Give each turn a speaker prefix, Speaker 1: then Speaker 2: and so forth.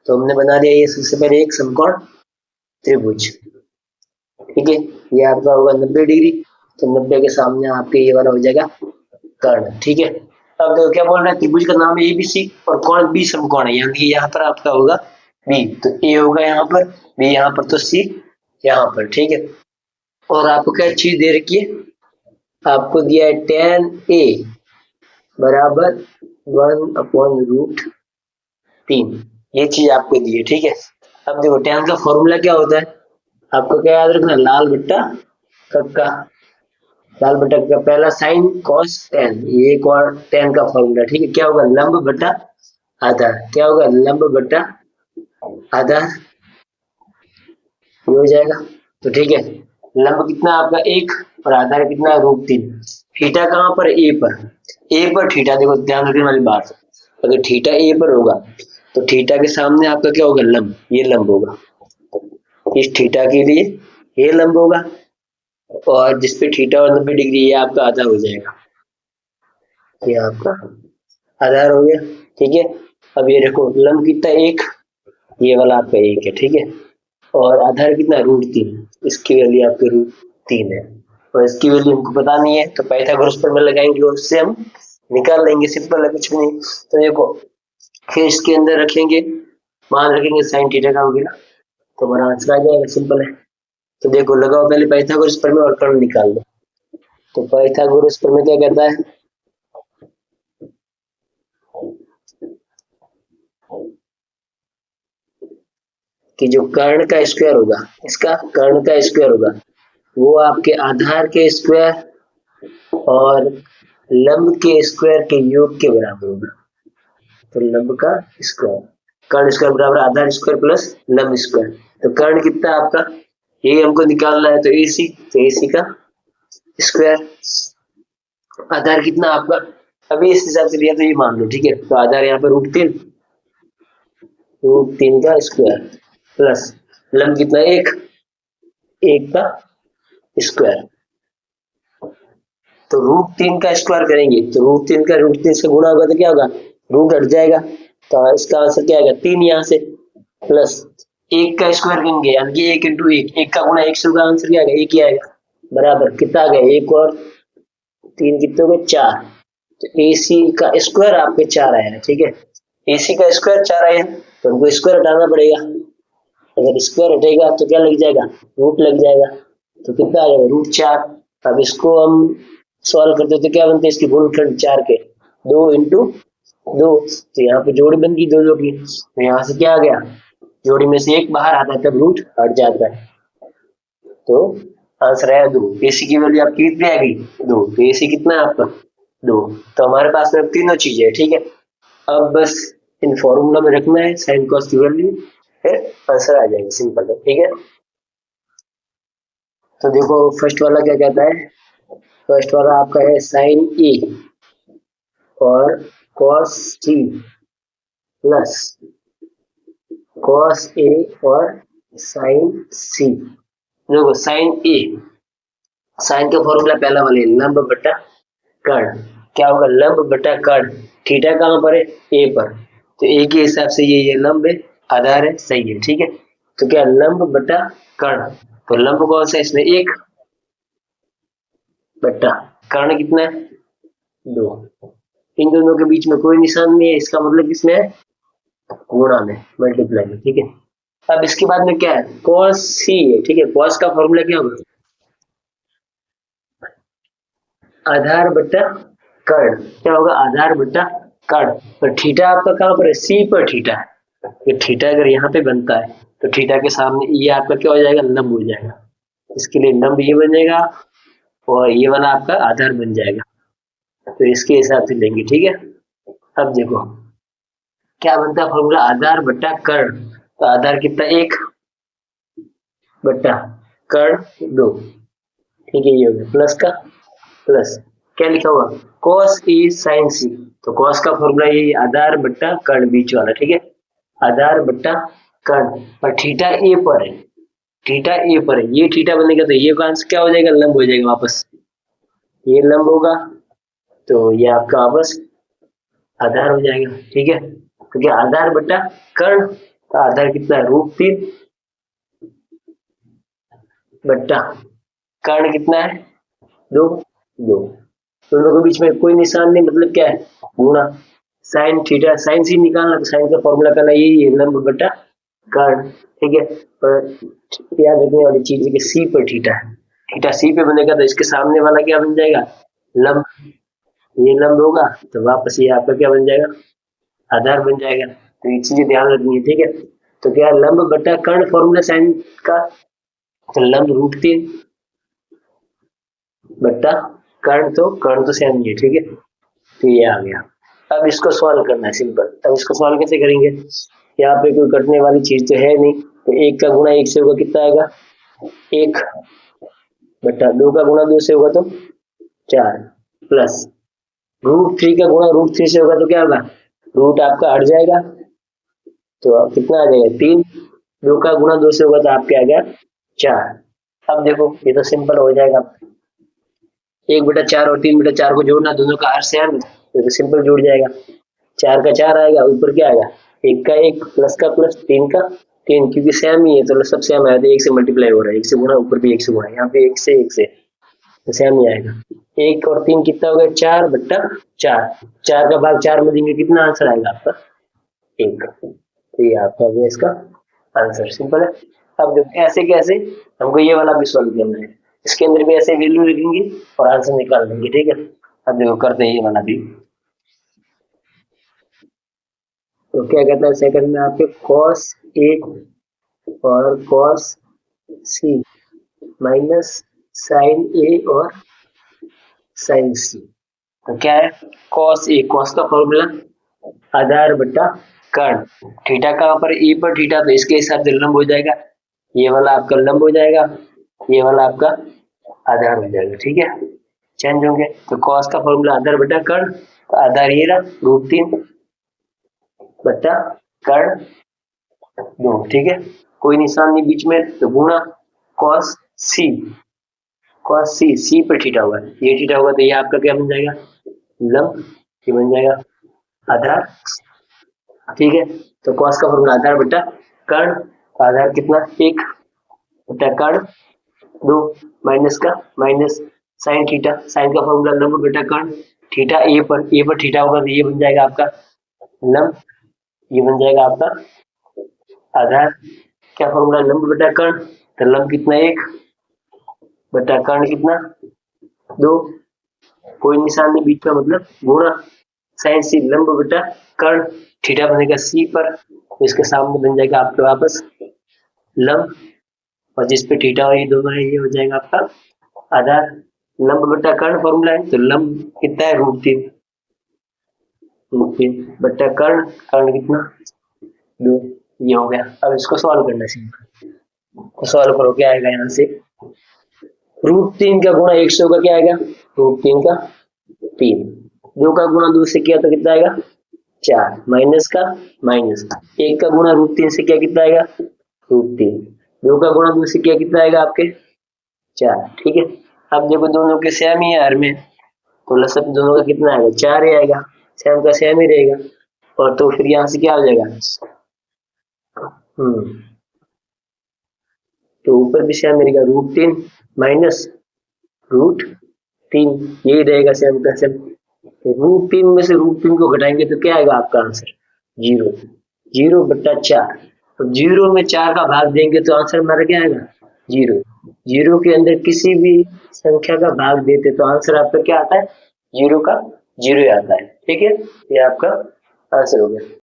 Speaker 1: तो हमने बना दिया ये सबसे पहले एक समकोण त्रिभुज। ठीक है, ये आपका होगा 90 डिग्री, तो 90 के सामने आपके ये वाला हो जाएगा कर्ण। ठीक है, अब देखो क्या बोल रहे हैं, त्रिभुज का नाम है एबीसी और कोण बी समकोण है, यानी यहाँ पर आपका होगा बी, तो ए होगा यहाँ पर, बी यहाँ पर, तो सी यहाँ पर। ठीक है, और आपको क्या चीज दे रखी है, आपको दिया है tan A बराबर 1/√3, ये चीज आपको दी है। ठीक है, अब देखो tan का फॉर्मूला क्या होता है, आपको क्या याद रखना, लाल बट्टा कक्का, लाल बट्टा का पहला साइन cos tan, ये tan का फॉर्मूला। ठीक है, क्या होगा, लंब बट्टा आधार, क्या होगा, लंब बट्टा आधार, ये हो जाएगा। तो ठीक है, लंब कितना आपका 1 और आधार कितना √3, थीटा कहाँ पर, ए पर थीटा, देखो ध्यान रखने वाली बात, अगर थीटा ए पर होगा तो थीटा के सामने आपका क्या होगा, लंब, ये लंब होगा, इस थीटा के लिए ये लंब होगा, और जिसपे थीटा और 90 डिग्री ये आपका आधार हो जाएगा, ये आपका आधार हो गया। ठीक है, अब ये देखो लंब कितना 1, ये वाला आपका 1 है। ठीक है, और आधार कितना √3, इसकी वैल्यू आपकी √3 है, और इसकी वैल्यू हमको पता नहीं है, तो पाइथागोरस प्रमेय लगाएंगे और उससे हम निकाल लेंगे, सिंपल है, कुछ भी नहीं। तो देखो फिर इसके अंदर रखेंगे, मान रखेंगे साइन थीटा का हो गया, तो हमारा आंसर आ जाएगा, सिंपल है। तो देखो लगाओ पहले पाइथागोरस प्रमेय और कर्ण निकाल लो। तो पाइथागोरस प्रमेय क्या कहता है, कि जो कर्ण का स्क्वायर होगा, इसका कर्ण का स्क्वायर होगा, वो आपके आधार के स्क्वायर और लंब के स्क्वायर के योग के बराबर होगा। तो लंब का स्क्वायर, कर्ण स्क्वायर बराबर आधार स्क्वायर प्लस लंब स्क्वायर, तो कर्ण कितना आपका, ये हमको निकालना है, तो AC, तो AC का स्क्वायर, आधार कितना आपका, अभी इस हिसाब से लिया तो ये मान लो। ठीक है, तो आधार यहाँ पर √3 का स्क्वायर प्लस लंब कितना 1 का स्क्वायर, तो √3 का स्क्वायर करेंगे तो √3 का √3 से गुणा होगा तो क्या होगा, रूट हट जाएगा, तो इसका आंसर क्या आएगा, 3 यहाँ से, प्लस 1 का स्क्वायर करेंगे यानी कि 1 × 1, 1 का गुणा 1 से होगा, आंसर क्या आएगा, 1 ही आएगा, बराबर कितना आ गया, 1 और 3 कितने हो गए, 4, तो AC का स्क्वायर आपके 4 आया। ठीक है, AC का स्क्वायर 4 आया, तो हमको स्क्वायर हटाना पड़ेगा, अगर स्क्वायर हटेगा तो क्या लग जाएगा, रूट लग जाएगा, तो कितना आ जाएगा, √4। अब इसको हम सॉल्व करते तो क्या बनते हैं, इसकी गुणनखंड 4 के 2 × 2, तो यहाँ पे जोड़ी बन गई 2 की, तो यहाँ से क्या आ गया, जोड़ी में से एक बाहर आता है तब रूट हट जाता है, तो आंसर आया 2। AC की वैल्यू आपकी कितनी आ गई, 2, तो AC कितना है आपका 2, तो हमारे पास में तीनों चीजें है। ठीक है, अब बस इन फॉर्मूला में रखना है साइन कॉस की वैल्यू, फिर आंसर आ जाएगा, सिंपल है। ठीक है, तो देखो फर्स्ट वाला क्या कहता है, फर्स्ट वाला आपका है साइन A और cos T plus cos A और साइन C। देखो साइन A, साइन का फॉर्मूला पहला वाले लंब बटा कर्ण, क्या होगा, लंब बटा कर्ण, थीटा कहाँ पर है, A पर, तो A के हिसाब से ये लंब है, आधार है, सही है। ठीक है, तो क्या लंब बटा कर्ण, तो लंब कौन सा है इसमें, 1 बटा कर्ण कितना है 2, इन दोनों के बीच में कोई निशान नहीं है, इसका मतलब किसमें है, गुणा में, मल्टीप्लाई में। ठीक है, अब इसके बाद में क्या है, cos C है। ठीक है, cos का फॉर्मूला क्या होगा, आधार बटा कर्ण, क्या होगा, आधार बटा कर्ण, और थीटा आपका कहाँ पर है, C पर थीटा है, ये थीटा अगर यहाँ पे बनता है तो थीटा के सामने ये आपका क्या हो जाएगा, लंब हो जाएगा, इसके लिए लंब ये बन जाएगा और ये वाला आपका आधार बन जाएगा, तो इसके हिसाब से लेंगे। ठीक है, अब देखो क्या बनता है फॉर्मूला, आधार बटा कर्ण, तो आधार कितना 1 बटा कर्ण 2। ठीक है, ये हो गया प्लस का प्लस, क्या लिखा हुआ, cos A sin C, तो cos का फॉर्मूला ये आधार बट्टा कर्ण बीच वाला। ठीक है, आधार बट्टा कर्ण, और थीटा A पर है, थीटा A पर है, ये थीटा बनेगा तो ये आंसर क्या हो जाएगा, लंब हो जाएगा वापस, ये लंब होगा तो ये आपका वापस आधार हो जाएगा। ठीक है, क्योंकि आधार बट्टा कर्ण का आधार कितना है, √3 बट्टा कर्ण कितना है, 2 2। दोनों के बीच में कोई निशान नहीं, मतलब क्या है, गुणा। साइन थीटा, साइन सी निकालना, तो साइन का फॉर्मूला करना यही है, लंब बटा कर्ण। ठीक है, पर याद रखने वाली चीज है कि सी पर थीटा है, थीटा सी पे बनेगा तो इसके सामने वाला क्या बन जाएगा, लंब। ये लंब होगा तो वापस ये आपका क्या बन जाएगा, आधार बन जाएगा। तो ये चीजें ध्यान रखनी है। ठीक है, तो क्या लंब बटा कर्ण फॉर्मूला साइन का, तो लंब √3 बट्टा कर्ण, तो कर्ण तो सेम ही है। ठीक है, तो ये आ गया। अब इसको सॉल्व करना है सिंपल। अब इसको सॉल्व कैसे करेंगे, यहाँ पे कोई कटने वाली चीज तो है नहीं, तो 1 का गुणा 1 से होगा कितना आएगा, 1 बट्टा 2 का गुणा 2 से होगा तो 4 प्लस √3 का गुणा √3 से होगा तो क्या होगा, रूट आपका हट जाएगा तो कितना आ जाएगा, 3। 2 का गुणा 2 से होगा तो आपके आ गया 4। अब देखो ये तो सिंपल हो जाएगा, 1/4 और 3/4 को जोड़ना, दोनों का हर सेम है तो सिंपल जुड़ जाएगा। 4 का 4 आएगा, ऊपर क्या आएगा, 1 का 1 प्लस का प्लस 3 का 3, क्योंकि सेम ही है तो सब सेम आया तो 1 से मल्टीप्लाई हो रहा है, 1 से गुणा, ऊपर भी 1 से गुणा, यहाँ पे 1 से तो सेम ही आएगा। 1 और 3 कितना हो गया, 4/4। 4 का भाग 4 में देंगे, कितना आंसर आएगा आपका, 1। तो ये आपका हो गया इसका आंसर, सिंपल है। अब देखो ऐसे कैसे, हमको ये वाला भी सॉल्व करना है, इसके अंदर भी ऐसे वैल्यू लिखेंगे और आंसर निकाल देंगे। ठीक है, अब देखो करते हैं ये वाला भी। तो क्या कहता है सेकंड में आपके cos A और cos C minus sin A और sin C। तो क्या है, cos A, cos का फॉर्मूला आधार बटा कर्ण, थीटा का पर ए पर थीटा, तो इसके हिसाब से लंब हो जाएगा, ये वाला आपका लंब हो जाएगा, ये वाला आपका आधार हो जाएगा। ठीक है, चेंज होंगे, तो cos का फॉर्मूला आधार बटा कर्ण, तो आधार ये रहा √3 बटा कर्ण 2। ठीक है, कोई निशान नहीं बीच में, तो गुणा cos C, cos C, C पर थीटा हुआ है, ये थीटा होगा तो ये आपका क्या बन जाएगा, लंब, ये बन जाएगा आधार। ठीक है, तो cos का फॉर्मूला आधार बटा कर्ण, आधार कितना, 1 बटा कर्ण 2 माइनस का माइनस साइन थीटा, साइन का फॉर्मूला लंब बटा कर्ण, थीटा ए पर थीटा होगा तो ये बन जाएगा आपका लंब, ये बन जाएगा आपका आधार। क्या फॉर्मूला, लंब बटा कर्ण, तो लंब कितना, 1 बटा कर्ण कितना, 2, कोई निशान नहीं बीच में, मतलब गुणा साइन सी, लंब बटा कर्ण, थीटा बनेगा सी पर, तो इसके सामने बन जाएगा आपके वापस लंब, और जिस पे थीटा और ये दोनों है ये हो जाएगा आपका आधार। लंब बटा कर्ण फॉर्मूला है, तो लंब कितना है, √3 बटा कर्ण, कर्ण कितना 2, ये हो गया। अब इसको सॉल्व करना है सिंपल, तो सॉल्व करो, क्या आएगा यहाँ से, √3 का गुणा 1 से होगा, क्या आएगा, √3 का 3, 2 का गुणा 2 से किया तो कितना आएगा, 4 माइनस का माइनस, 1 का गुणा √3 से किया कितना आएगा, √3, 2 का गुणा 2 से किया कितना आएगा आपके 4। ठीक है, अब देखो दोनों के सेम ही है हर में, तो लसअप दोनों का कितना आएगा, 4 ही आएगा, सेम का सेम ही रहेगा, और तो फिर यहाँ से क्या हो जाएगा, तो ऊपर भी सेम रहेगा, √3 माइनस √3, यही रहेगा सेम का सेम। √3 में से √3 को घटाएंगे तो क्या आएगा आपका आंसर, 0, 0/4, तो 0 में 4 का भाग देंगे तो आंसर हमारा क्या आएगा, 0। 0 के अंदर किसी भी संख्या का भाग देते तो आंसर आपका क्या आता है, 0 का 0 आता है। ठीक है, ये आपका आंसर हो गया।